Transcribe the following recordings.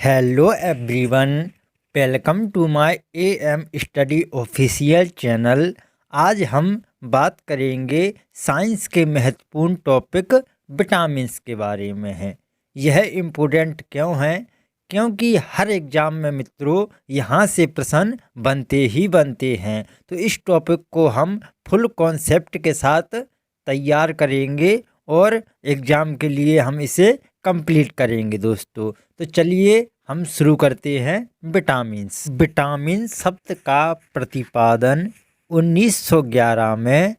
Hello everyone, welcome to my AM study official channel. आज हम बात करेंगे साइंस के महत्वपूर्ण टॉपिक विटामिन्स के बारे में है। यह इम्पोर्टेंट क्यों है? क्योंकि हर एग्ज़ाम में मित्रों यहाँ से प्रश्न बनते ही बनते हैं। तो इस टॉपिक को हम फुल कॉन्सेप्ट के साथ तैयार करेंगे और एग्ज़ाम के लिए हम इसे कंप्लीट करेंगे दोस्तों। तो चलिए हम शुरू करते हैं। विटामिन्स। विटामिन शब्द का प्रतिपादन 1911 में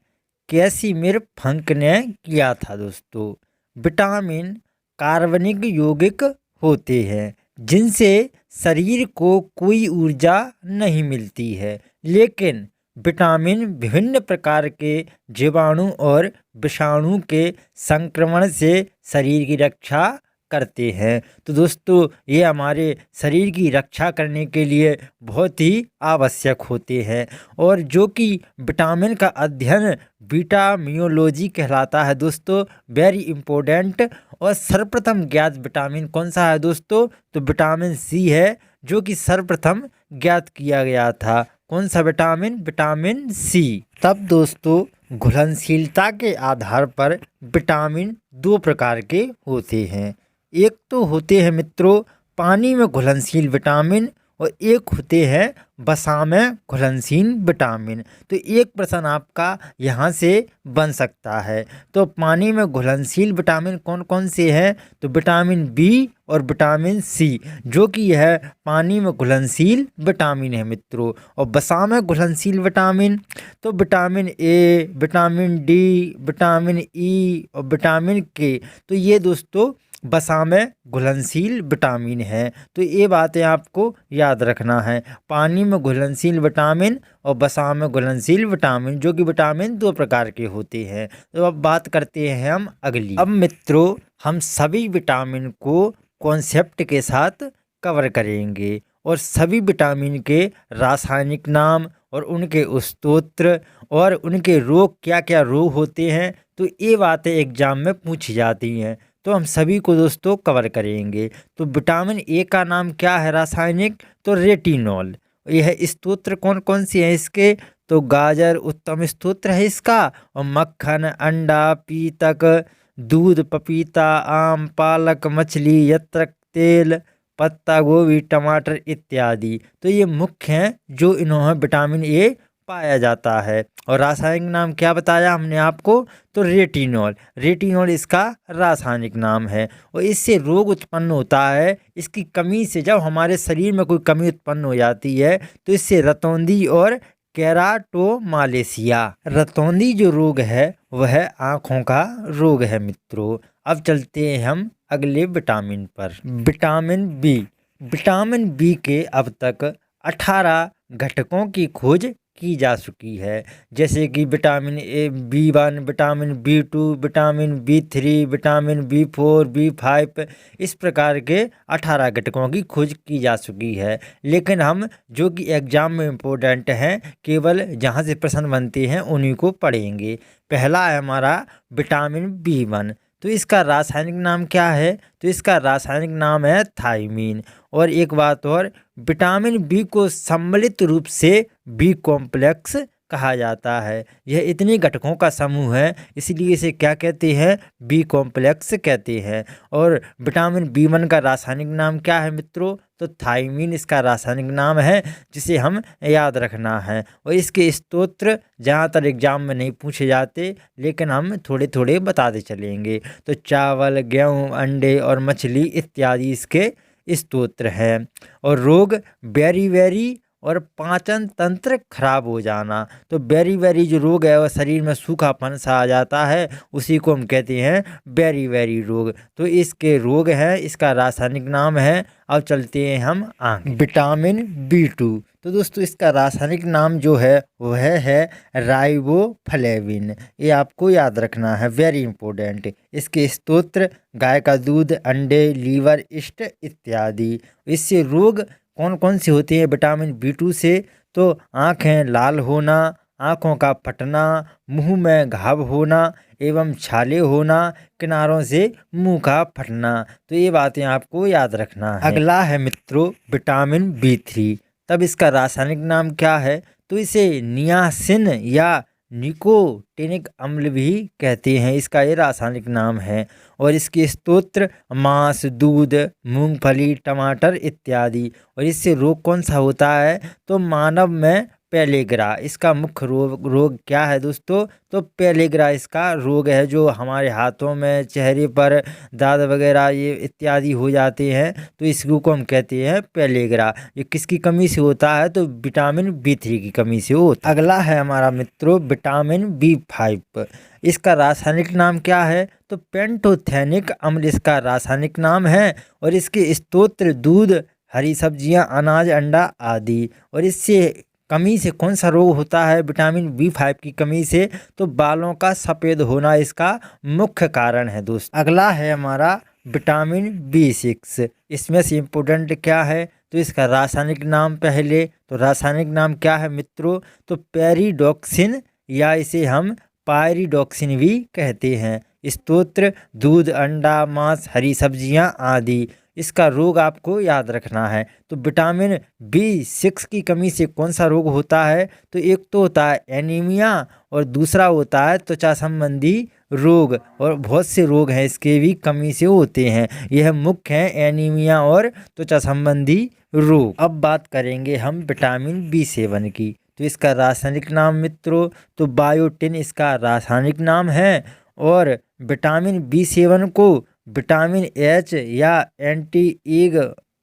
कैसिमिर फंक ने किया था दोस्तों। विटामिन कार्बनिक यौगिक होते हैं जिनसे शरीर को कोई ऊर्जा नहीं मिलती है, लेकिन विटामिन विभिन्न प्रकार के जीवाणु और विषाणु के संक्रमण से शरीर की रक्षा करते हैं। तो दोस्तों ये हमारे शरीर की रक्षा करने के लिए बहुत ही आवश्यक होते हैं, और जो कि विटामिन का अध्ययन विटामिनोलॉजी कहलाता है दोस्तों। Very important. और सर्वप्रथम ज्ञात विटामिन कौन सा है दोस्तों? तो विटामिन सी है, जो कि सर्वप्रथम ज्ञात किया गया था। कौन सा विटामिन? Vitamin C. तब दोस्तों घुलनशीलता के आधार पर विटामिन दो प्रकार के होते हैं। एक तो होते हैं मित्रों पानी में घुलनशील विटामिन, और एक होते हैं वसा में घुलनशील विटामिन। तो एक प्रश्न आपका यहाँ से बन सकता है। तो पानी में घुलनशील विटामिन कौन कौन से हैं? तो विटामिन बी और विटामिन सी, जो कि यह पानी में घुलनशील विटामिन है मित्रों। और वसा में घुलनशील विटामिन तो vitamin A, vitamin D, vitamin E और विटामिन के। तो ये दोस्तों वसा में घुलनशील विटामिन है। तो ये बातें आपको याद रखना है। पानी में घुलनशील विटामिन और वसा में घुलनशील विटामिन, जो कि विटामिन दो प्रकार के होते हैं। तो अब बात करते हैं हम अगली। अब मित्रों हम सभी विटामिन को कॉन्सेप्ट के साथ कवर करेंगे, और सभी विटामिन के रासायनिक नाम और उनके स्तोत्र और उनके रोग, क्या क्या रोग होते हैं, तो ये बातें एग्जाम में पूछी जाती हैं। तो हम सभी को दोस्तों कवर करेंगे। तो विटामिन ए का नाम क्या है रासायनिक? तो रेटिनॉल। यह स्तोत्र कौन कौन से हैं इसके? तो गाजर उत्तम स्तोत्र है इसका, और मक्खन, अंडा, पीतक, दूध, पपीता, आम, पालक, मछली, यत्रक, तेल, पत्ता गोभी, टमाटर इत्यादि। तो ये मुख्य हैं जो इन्होंने विटामिन ए पाया जाता है। और रासायनिक नाम क्या बताया हमने आपको? तो रेटिनॉल। रेटिनॉल इसका रासायनिक नाम है, और इससे रोग उत्पन्न होता है। इसकी कमी से जब हमारे शरीर में कोई कमी उत्पन्न हो जाती है तो इससे रतौंधी और केराटोमालेशिया, रतौंधी जो रोग है वह आँखों का रोग है मित्रों। अब चलते हैं हम अगले विटामिन पर। Vitamin B. विटामिन बी के अब तक 18 घटकों की खोज की जा चुकी है, जैसे कि विटामिन ए, बी1, विटामिन बी2, विटामिन बी3, विटामिन बी4, बी5। इस प्रकार के 18 घटकों की खोज की जा चुकी है। लेकिन हम जो कि एग्जाम में इम्पोर्टेंट हैं, केवल जहाँ से प्रश्न बनते हैं उन्हीं को पढ़ेंगे। पहला है हमारा विटामिन बी1। तो इसका रासायनिक नाम क्या है? तो इसका रासायनिक नाम है थायमीन। और एक बात और, विटामिन बी को सम्मिलित रूप से बी कॉम्प्लेक्स कहा जाता है। यह इतने घटकों का समूह है, इसलिए इसे क्या कहते हैं? बी कॉम्प्लेक्स कहते हैं। और विटामिन बी1 का रासायनिक नाम क्या है मित्रों? तो थायमीन इसका रासायनिक नाम है, जिसे हम याद रखना है। और इसके स्तोत्र ज़्यादातर एग्जाम में नहीं पूछे जाते, लेकिन हम थोड़े थोड़े बताते चलेंगे। तो चावल, गेहूँ, अंडे और मछली इत्यादि इसके स्तोत्र हैं। और रोग बेरी और पाचन तंत्र खराब हो जाना। तो बेरी जो रोग है वह शरीर में सूखापन सा आ जाता है, उसी को हम कहते हैं बेरी रोग। तो इसके रोग हैं, इसका रासायनिक नाम है। अब चलते हैं हम विटामिन बी2। तो दोस्तों इसका रासायनिक नाम जो है वह है राइबोफ्लेविन। ये आपको याद रखना है, वेरी इंपॉर्टेंट। इसके स्तोत्र गाय का दूध, अंडे, लीवर, ईस्ट इत्यादि। इससे रोग कौन कौन से होते हैं विटामिन बी2 से? तो आँखें लाल होना, आँखों का फटना, मुंह में घाव होना एवं छाले होना, किनारों से मुंह का फटना। तो ये बातें आपको याद रखना है। अगला है मित्रों विटामिन B3। तब इसका रासायनिक नाम क्या है? तो इसे नियासिन या निकोटिनिक अम्ल भी कहते हैं, इसका ये रासायनिक नाम है। और इसके स्रोत मांस, दूध, मूंगफली, टमाटर इत्यादि। और इससे रोग कौन सा होता है? तो मानव में पेलेग्रा इसका मुख्य रोग क्या है दोस्तों? तो पेलेग्रा इसका रोग है, जो हमारे हाथों में, चेहरे पर दाद वगैरह ये इत्यादि हो जाते हैं, तो इस रोग को हम कहते हैं पेलेग्रा। ये किसकी कमी से होता है? तो विटामिन B3 की कमी से होता है। अगला है हमारा मित्रों विटामिन B5। इसका रासायनिक नाम क्या है? तो पेंटोथेनिक अम्ल इसका रासायनिक नाम है। और इसके स्रोत दूध, हरी सब्जियां, अनाज, अंडा आदि। और इससे कमी से कौन सा रोग होता है? विटामिन B5 की कमी से तो बालों का सफ़ेद होना इसका मुख्य कारण है दोस्त। अगला है हमारा विटामिन B6। इसमें से इम्पोर्टेंट क्या है? तो इसका रासायनिक नाम पहले, तो रासायनिक नाम क्या है मित्रों? तो पेरिडॉक्सिन या इसे हम पायरिडॉक्सिन भी कहते हैं। स्रोत दूध, अंडा, मांस, हरी सब्जियां आदि। इसका रोग आपको याद रखना है। तो विटामिन B6 की कमी से कौन सा रोग होता है? तो एक तो होता है एनीमिया और दूसरा होता है त्वचा संबंधी रोग। और बहुत से रोग हैं इसके भी कमी से होते हैं। यह मुख्य हैं एनीमिया और त्वचा संबंधी रोग। अब बात करेंगे हम विटामिन B7 की। तो इसका रासायनिक नाम मित्रों तो बायोटिन इसका रासायनिक नाम है। और विटामिन B7 को विटामिन H या anti egg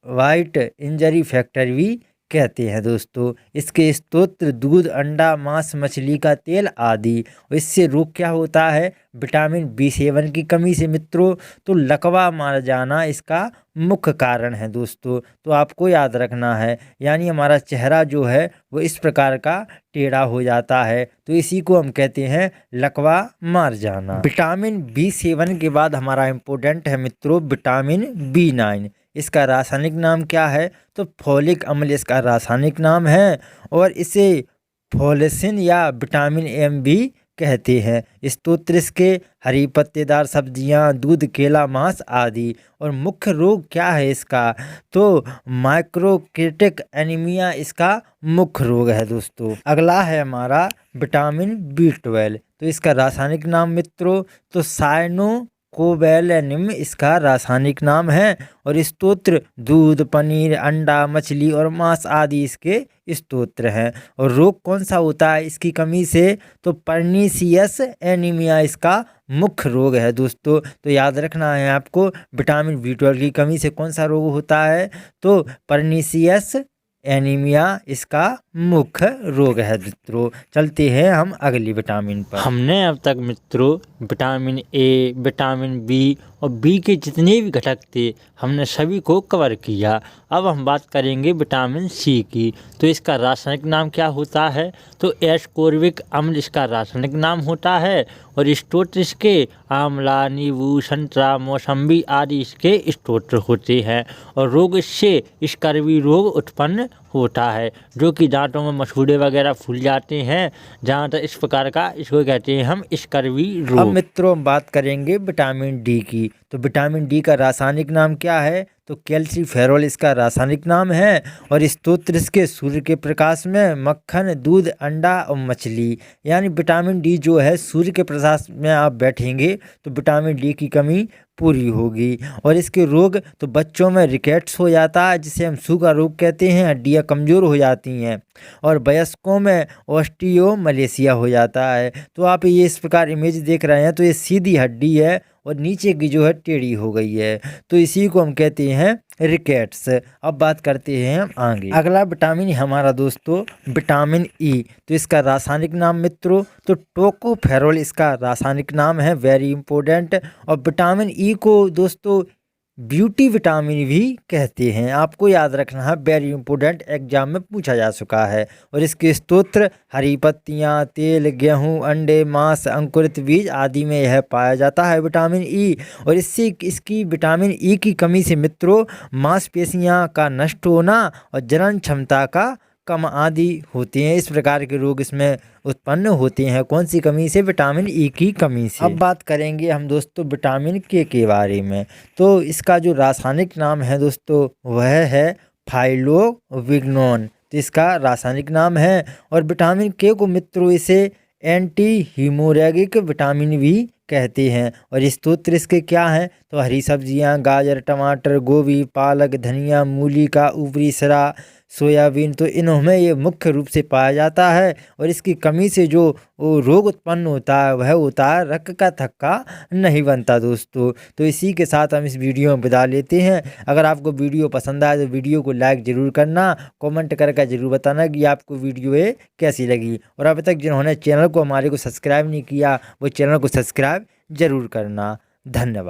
white injury factor भी कहते हैं दोस्तों। इसके स्रोत दूध, अंडा, मांस, मछली का तेल आदि। और इससे रोग क्या होता है? विटामिन B7 की कमी से मित्रों तो लकवा मार जाना इसका मुख्य कारण है दोस्तों। तो आपको याद रखना है, यानी हमारा चेहरा जो है वो इस प्रकार का टेढ़ा हो जाता है, तो इसी को हम कहते हैं लकवा मार जाना। विटामिन B7 के बाद हमारा इम्पोर्टेंट है मित्रों विटामिन B9। इसका रासायनिक नाम क्या है? तो फोलिक अम्ल इसका रासायनिक नाम है। और इसे फोलेसिन या विटामिन M भी कहते हैं। स्रोत इसके हरी पत्तेदार सब्जियां, दूध, केला, मांस आदि। और मुख्य रोग क्या है इसका? तो माइक्रोक्रेटिक एनीमिया इसका मुख्य रोग है दोस्तों। अगला है हमारा विटामिन B12। तो इसका रासायनिक नाम मित्रों तो साइनोकोबैलेनिम इसका रासायनिक नाम है। और स्रोत दूध, पनीर, अंडा, मछली और मांस आदि इसके स्रोत हैं। और रोग कौन सा होता है इसकी कमी से? तो पर्नीसियस एनीमिया इसका मुख्य रोग है दोस्तों। तो याद रखना है आपको विटामिन B12 की कमी से कौन सा रोग होता है? तो पर्नीसियस एनीमिया इसका मुख्य रोग है मित्रों। चलते हैं हम अगली विटामिन पर। हमने अब तक मित्रों विटामिन A, विटामिन B और B के जितने भी घटक थे हमने सभी को कवर किया। अब हम बात करेंगे विटामिन C की। तो इसका रासायनिक नाम क्या होता है? तो एस्कोर्बिक अम्ल इसका रासायनिक नाम होता है। और स्रोत इसके आंवला, नींबू, संतरा, मौसम्बी आदि इसके स्रोत होते हैं। और रोग इससे स्कर्वी रोग उत्पन्न होता है, जो कि दांतों में मसूड़े वगैरह फूल जाते हैं। जहाँ तक इस प्रकार का इसको कहते हैं हम स्कर्वी रोग। अब मित्रों हम बात करेंगे विटामिन D की। तो विटामिन D का रासायनिक नाम क्या है? तो कैल्सीफेरॉल इसका रासायनिक नाम है। और स्रोत इसके सूर्य के प्रकाश में, मक्खन, दूध, अंडा और मछली। यानी विटामिन D जो है सूर्य के प्रकाश में आप बैठेंगे तो विटामिन D की कमी पूरी होगी। और इसके रोग तो बच्चों में रिकेट्स हो जाता है, जिसे हम सूखा रोग कहते हैं, हड्डियाँ कमज़ोर हो जाती हैं। और वयस्कों में ऑस्टियोमलेशिया हो जाता है। तो आप ये इस प्रकार इमेज देख रहे हैं, तो ये सीधी हड्डी है और नीचे की जो है टेढ़ी हो गई है, तो इसी को हम कहते हैं रिकेट्स। अब बात करते हैं हम आगे। अगला विटामिन हमारा दोस्तों विटामिन E। तो इसका रासायनिक नाम मित्रों तो टोकोफेरॉल इसका रासायनिक नाम है, वेरी इंपॉर्टेंट। और विटामिन E को दोस्तों ब्यूटी विटामिन भी कहते हैं, आपको याद रखना है, वेरी इंपॉर्टेंट, एग्जाम में पूछा जा चुका है। और इसके स्रोत हरी पत्तियां, तेल, गेहूं, अंडे, मांस, अंकुरित बीज आदि में यह पाया जाता है विटामिन E। और इसकी विटामिन E की कमी से मित्रों मांसपेशियां का नष्ट होना और जनन क्षमता का कम आदि होते हैं। इस प्रकार के रोग इसमें उत्पन्न होते हैं। कौन सी कमी से? विटामिन ई की कमी से। अब बात करेंगे हम दोस्तों विटामिन के बारे में। तो इसका जो रासायनिक नाम है दोस्तों वह है फाइलोविग्नोन। तो इसका रासायनिक नाम है। और विटामिन के को मित्रों इसे एंटी हीमोरेगिक विटामिन भी कहते हैं। और स्रोत इसके क्या हैं? तो हरी सब्जियां, गाजर, टमाटर, गोभी, पालक, धनिया, मूली का ऊपरी सिरा, सोयाबीन, तो इनमें ये मुख्य रूप से पाया जाता है। और इसकी कमी से जो रोग उत्पन्न होता है वह होता है रक्त का थक्का नहीं बनता दोस्तों। तो इसी के साथ हम इस वीडियो में विदा लेते हैं। अगर आपको वीडियो पसंद आए तो वीडियो को लाइक ज़रूर करना, कमेंट करके ज़रूर बताना कि आपको वीडियो ये कैसी लगी। और अभी तक जिन्होंने चैनल को हमारे को सब्सक्राइब नहीं किया वो चैनल को सब्सक्राइब ज़रूर करना। धन्यवाद।